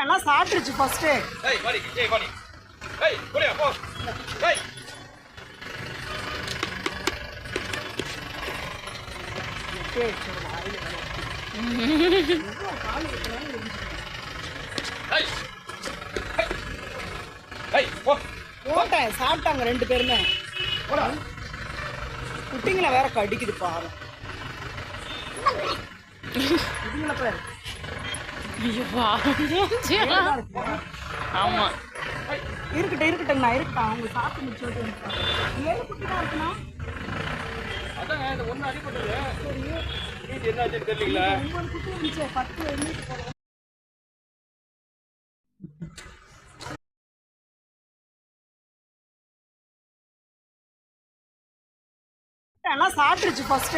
எல்லாம் சாப்பிட்டுருச்சு ஃபர்ஸ்ட். ஏய் வாடி ஏய் வாடி ஏய் போடியா போ ஏய் ஏய் போ போட்டேன் சாப்பிட்டாங்க 2 பேருமே. போடா குட்டிங்களை வேற கடிக்குது பாரு. குட்டிங்களை பாரு. ஐயோ ஆமா இருக்கட்டும்ண்ணா இருக்கட்டும். அவங்க சாப்பிட்டு முடிச்சுட்டு 7 குட்டி தான் இருக்குண்ணா. அதான் இந்த ஒண்ணு அடிபட்டது இது என்ன ஆச்சுன்னு தெரியல. 9 குட்டி இருந்துச்சு 10 இருந்துச்சு. எல்லாம் சாப்பிட்டுருச்சு ஃபர்ஸ்ட்.